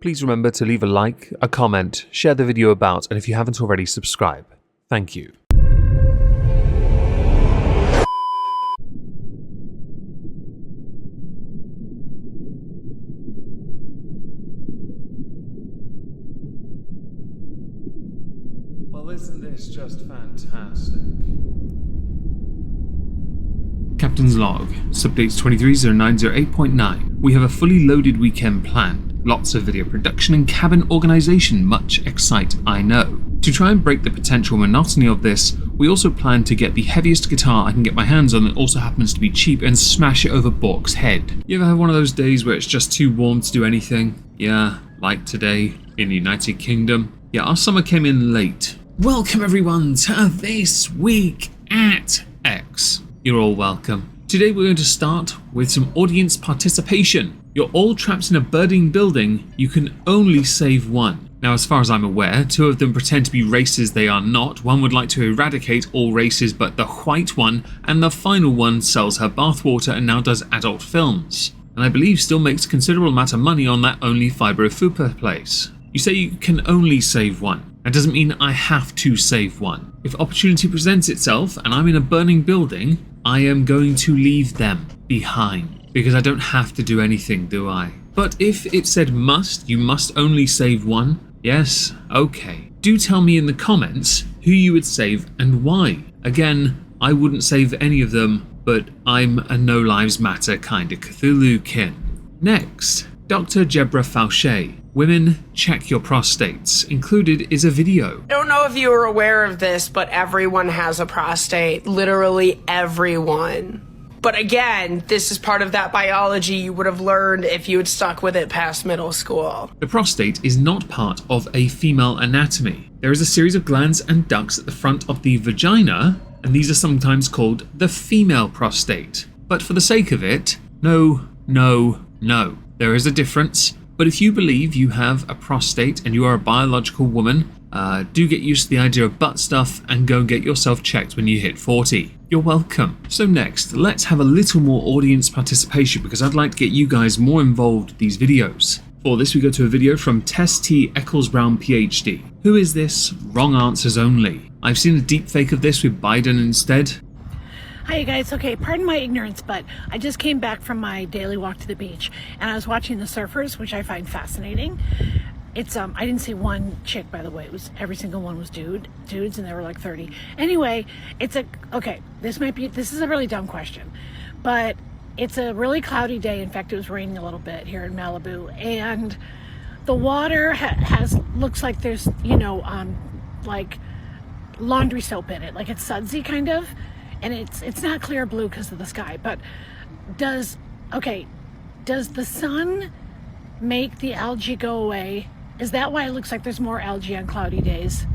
Please remember to leave a like, a comment, share the video about, and if you haven't already, subscribe. Thank you. Well, isn't this just fantastic? Captain's log, subdates 230908.9. We have a fully loaded weekend planned. Lots of video production and cabin organisation, much excite, I know. To try and break the potential monotony of this, we also plan to get the heaviest guitar I can get my hands on that also happens to be cheap and smash it over Bork's head. You ever have one of those days where it's just too warm to do anything? Yeah, like today in the United Kingdom. Yeah, our summer came in late. Welcome everyone to This Week at X. You're all welcome. Today we're going to start with some audience participation. You're all trapped in a burning building, you can only save one. Now as far as I'm aware, two of them pretend to be races they are not. One would like to eradicate all races but the white one, and the final one sells her bathwater and now does adult films. And I believe still makes a considerable amount of money on that Only Fibro Fupa place. You say you can only save one. That doesn't mean I have to save one. If opportunity presents itself and I'm in a burning building, I am going to leave them behind. Because I don't have to do anything, do I? But if it said must, you must only save one, yes, okay. Do tell me in the comments who you would save and why. Again, I wouldn't save any of them, but I'm a no lives matter kind of Cthulhu-kin. Next, Dr. Jebra Fauché. Women, check your prostates. Included is a video. I don't know if you are aware of this, but everyone has a prostate. Literally everyone. But again, this is part of that biology you would have learned if you had stuck with it past middle school. The prostate is not part of a female anatomy. There is a series of glands and ducts at the front of the vagina, and these are sometimes called the female prostate. But for the sake of it, no. There is a difference. But if you believe you have a prostate and you are a biological woman, do get used to the idea of butt stuff and go and get yourself checked when you hit 40. You're welcome. So next, let's have a little more audience participation because I'd like to get you guys more involved with these videos. For this, we go to a video from Tess T. Ecclesbrown, PhD. Who is this? Wrong answers only. I've seen a deep fake of this with Biden instead. Hi you guys, okay, pardon my ignorance, but I just came back from my daily walk to the beach and I was watching the surfers, which I find fascinating. It's I didn't see one chick, by the way. It was every single one was dudes, and there were like 30. Anyway, this is a really dumb question, but it's a really cloudy day. In fact, it was raining a little bit here in Malibu, and the water looks like there's like laundry soap in it, like it's sudsy kind of. And it's not clear blue because of the sky, but does the sun make the algae go away? Is that why it looks like there's more algae on cloudy days?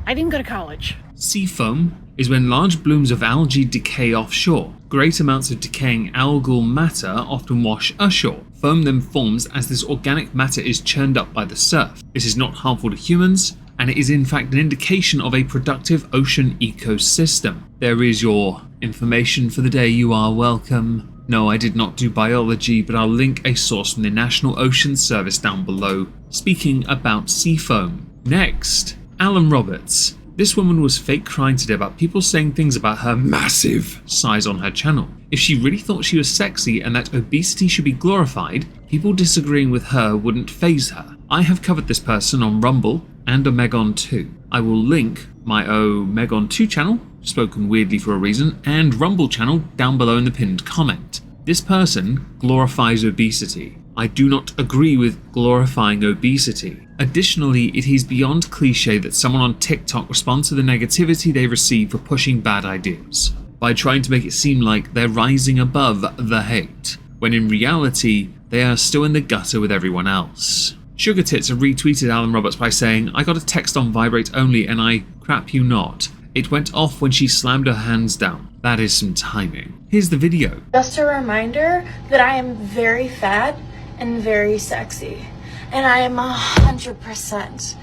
I didn't go to college. Sea foam is when large blooms of algae decay offshore. Great amounts of decaying algal matter often wash ashore. Foam then forms as this organic matter is churned up by the surf. This is not harmful to humans, and it is in fact an indication of a productive ocean ecosystem. There is your information for the day. You are welcome. No, I did not do biology, but I'll link a source from the National Ocean Service down below, speaking about sea foam. Next, Alan Roberts. This woman was fake crying today about people saying things about her massive size on her channel. If she really thought she was sexy and that obesity should be glorified, people disagreeing with her wouldn't faze her. I have covered this person on Rumble and Omegon 2. I will link my Omegon 2 channel, spoken weirdly for a reason, and Rumble channel down below in the pinned comment. This person glorifies obesity. I do not agree with glorifying obesity. Additionally, it is beyond cliche that someone on TikTok responds to the negativity they receive for pushing bad ideas, by trying to make it seem like they're rising above the hate, when in reality, they are still in the gutter with everyone else. Sugar Tits have retweeted Alan Roberts by saying, I got a text on vibrate only and I crap you not. It went off when she slammed her hands down. That is some timing. Here's the video. Just a reminder that I am very fat and very sexy. And I am 100%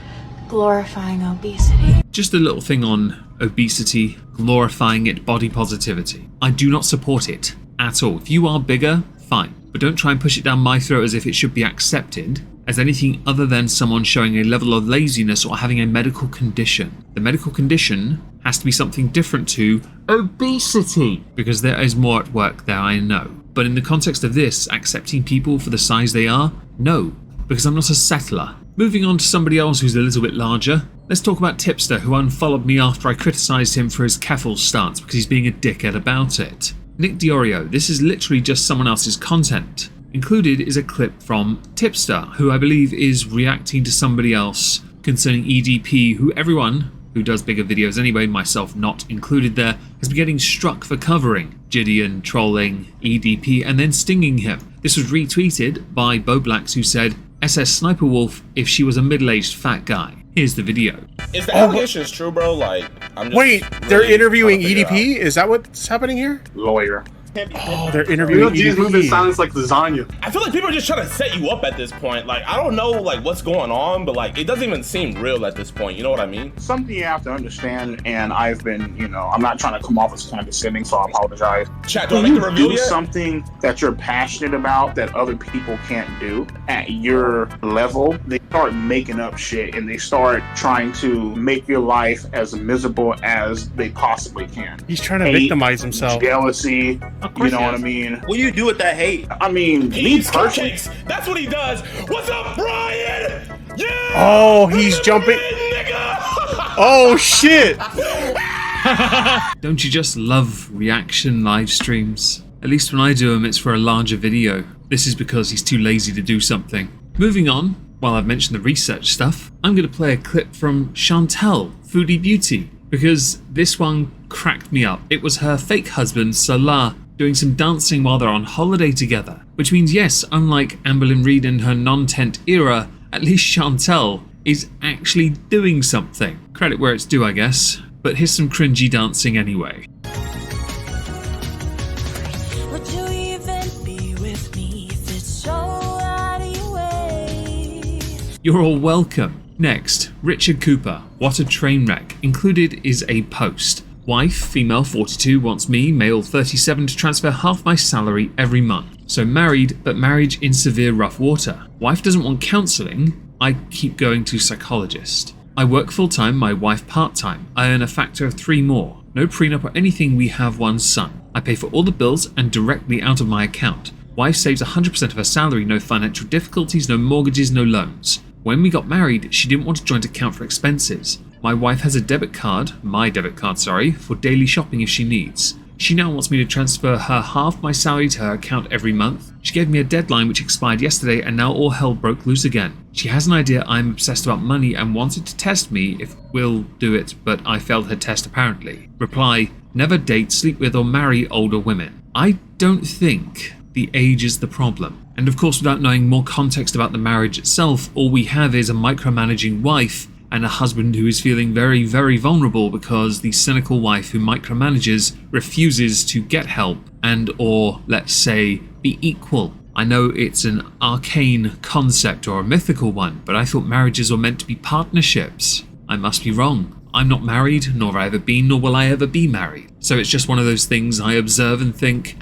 glorifying obesity. Just a little thing on obesity, glorifying it, body positivity. I do not support it at all. If you are bigger, fine. But don't try and push it down my throat as if it should be accepted as anything other than someone showing a level of laziness or having a medical condition. The medical condition has to be something different to obesity, because there is more at work there, I know. But in the context of this, accepting people for the size they are, no, because I'm not a settler. Moving on to somebody else who's a little bit larger, let's talk about Tipster, who unfollowed me after I criticised him for his Keffel stance because he's being a dickhead about it. Nick Diorio, this is literally just someone else's content. Included is a clip from Tipster, who I believe is reacting to somebody else concerning EDP, who everyone who does bigger videos anyway, myself not included there, has been getting struck for covering Gideon trolling EDP and then stinging him. This was retweeted by Boblax, who said, SS Sniper Wolf if she was a middle-aged fat guy. Here's the video. Is the allegations true, bro? Like, I'm just Wait, really they're interviewing trying to figure EDP? Is that what's happening here? Lawyer. Oh, they're interviewing These movements EDP. sounds like lasagna. I feel like people are just trying to set you up at this point. Like, I don't know, like, what's going on, but, like, it doesn't even seem real at this point. You know what I mean? Something you have to understand, and I've been, I'm not trying to come off as condescending, so I apologize. Chat, do I When make the you review do yet? something that you're passionate about that other people can't do at your level, they start making up shit and they start trying to make your life as miserable as they possibly can. He's trying to Hate, victimize himself. Jealousy, you know what I mean? What do you do with that hate? I mean, He me eats personally, cupcakes. That's what he does. What's up, Brian? Yeah. Oh, he's jumping. Nigga. Oh, shit. Don't you just love reaction live streams? At least when I do them, it's for a larger video. This is because he's too lazy to do something. Moving on, while I've mentioned the research stuff, I'm going to play a clip from Chantel, Foodie Beauty, because this one cracked me up. It was her fake husband, Salah, doing some dancing while they're on holiday together. Which means, yes, unlike Amberlynn Reid in her non-tent era, at least Chantel is actually doing something. Credit where it's due, I guess. But here's some cringy dancing anyway. Would you even be with me if it's so out of your way? You're all welcome. Next, Richard Cooper, what a train wreck. Included is a post. Wife, female 42, wants me, male 37, to transfer half my salary every month. So married, but marriage in severe rough water. Wife doesn't want counselling. I keep going to psychologist. I work full-time, my wife part-time. I earn a factor of 3 more. No prenup or anything, we have 1 son. I pay for all the bills and directly out of my account. Wife saves 100% of her salary, no financial difficulties, no mortgages, no loans. When we got married, she didn't want a joint account for expenses. My wife has a my debit card, for daily shopping if she needs. She now wants me to transfer her half my salary to her account every month. She gave me a deadline which expired yesterday and now all hell broke loose again. She has an idea I'm obsessed about money and wanted to test me if we'll do it, but I failed her test apparently. Reply, never date, sleep with or marry older women. I don't think the age is the problem. And of course, without knowing more context about the marriage itself, all we have is a micromanaging wife and a husband who is feeling very, very vulnerable because the cynical wife who micromanages refuses to get help and or, let's say, be equal. I know it's an arcane concept or a mythical one, but I thought marriages were meant to be partnerships. I must be wrong. I'm not married, nor have I ever been, nor will I ever be married. So it's just one of those things I observe and think,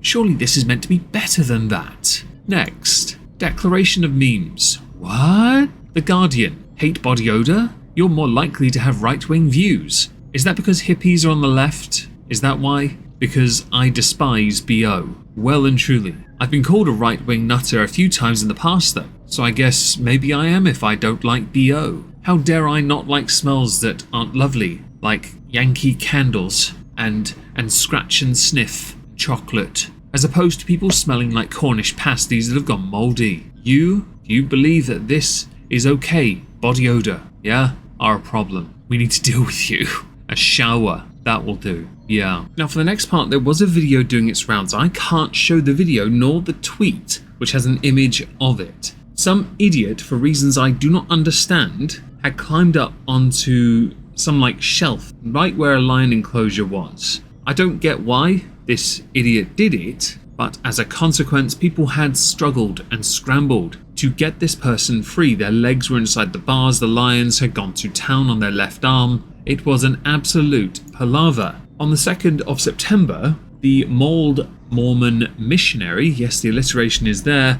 surely this is meant to be better than that. Next, declaration of memes. What? The Guardian. Hate body odor? You're more likely to have right-wing views. Is that because hippies are on the left? Is that why? Because I despise BO. Well and truly. I've been called a right-wing nutter a few times in the past though, so I guess maybe I am if I don't like BO. How dare I not like smells that aren't lovely, like Yankee candles and scratch and sniff chocolate, as opposed to people smelling like Cornish pasties that have gone mouldy. Do you believe that this is okay? Body odor, yeah, are a problem. We need to deal with you. A shower, that will do, yeah. Now for the next part, there was a video doing its rounds. I can't show the video nor the tweet, which has an image of it. Some idiot, for reasons I do not understand, had climbed up onto some shelf right where a lion enclosure was. I don't get why this idiot did it, but as a consequence, people had struggled and scrambled to get this person free. Their legs were inside the bars, the lions had gone to town on their left arm. It was an absolute palaver. On the 2nd of September, the mauled Mormon missionary, yes, the alliteration is there,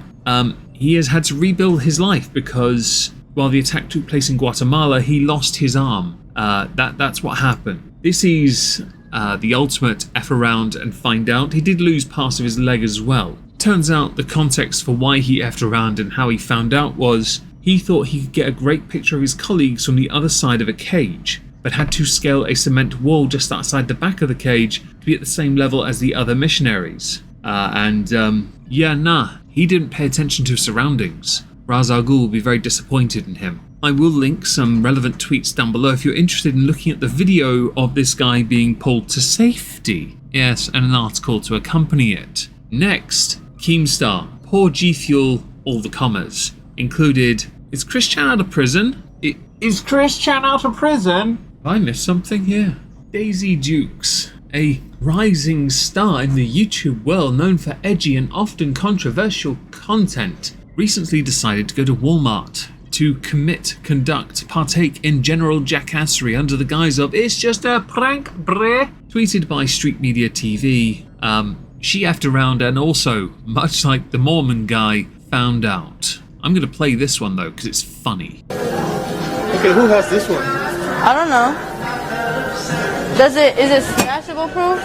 he has had to rebuild his life because while the attack took place in Guatemala, he lost his arm. That's what happened. This is the ultimate F around and find out. He did lose part of his leg as well. Turns out the context for why he F'd around and how he found out was he thought he could get a great picture of his colleagues from the other side of a cage, but had to scale a cement wall just outside the back of the cage to be at the same level as the other missionaries. He didn't pay attention to surroundings. Ra's al Ghul will be very disappointed in him. I will link some relevant tweets down below if you're interested in looking at the video of this guy being pulled to safety. Yes, and an article to accompany it. Next, Keemstar, poor G Fuel, all the commas. Included, is Chris Chan out of prison? Is Chris Chan out of prison? Have I missed something here? Daisy Dukes, a rising star in the YouTube world known for edgy and often controversial content, recently decided to go to Walmart to partake in general jackassery under the guise of "it's just a prank, bruh." Tweeted by Street Media TV, she F'd around and also, much like the Mormon guy, found out. I'm going to play this one though because it's funny. Okay, who has this one? I don't know. Is it smashable proof?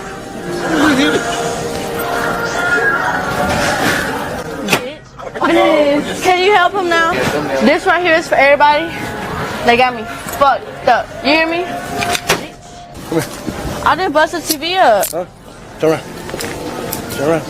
Can you help him now? This right here is for everybody. They got me fucked up. You hear me? I done busted TV up. Huh? Turn around. Turn around.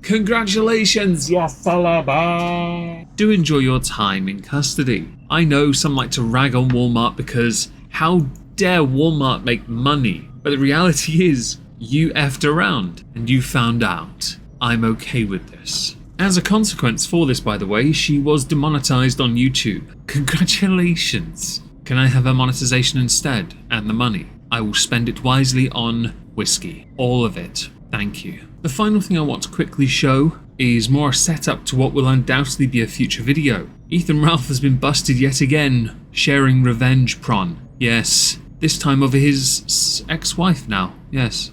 Congratulations, ya salaba! Do enjoy your time in custody. I know some like to rag on Walmart because how dare Walmart make money? But the reality is, you F'd around and you found out. I'm okay with this. As a consequence for this, by the way, she was demonetized on YouTube. Congratulations! Can I have her monetization instead and the money? I will spend it wisely on whiskey. All of it. Thank you. The final thing I want to quickly show is more a setup to what will undoubtedly be a future video. Ethan Ralph has been busted yet again, sharing revenge prawn. Yes, this time over his ex-wife now. Yes.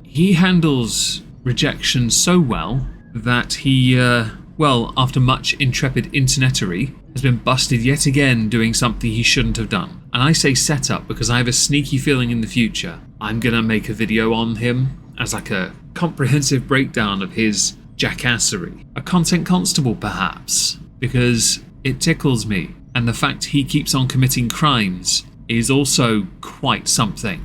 He handles rejection so well that he, after much intrepid internetery, has been busted yet again doing something he shouldn't have done. And I say setup because I have a sneaky feeling in the future I'm gonna make a video on him as like a comprehensive breakdown of his jackassery. A content constable perhaps, because it tickles me, and the fact he keeps on committing crimes is also quite something.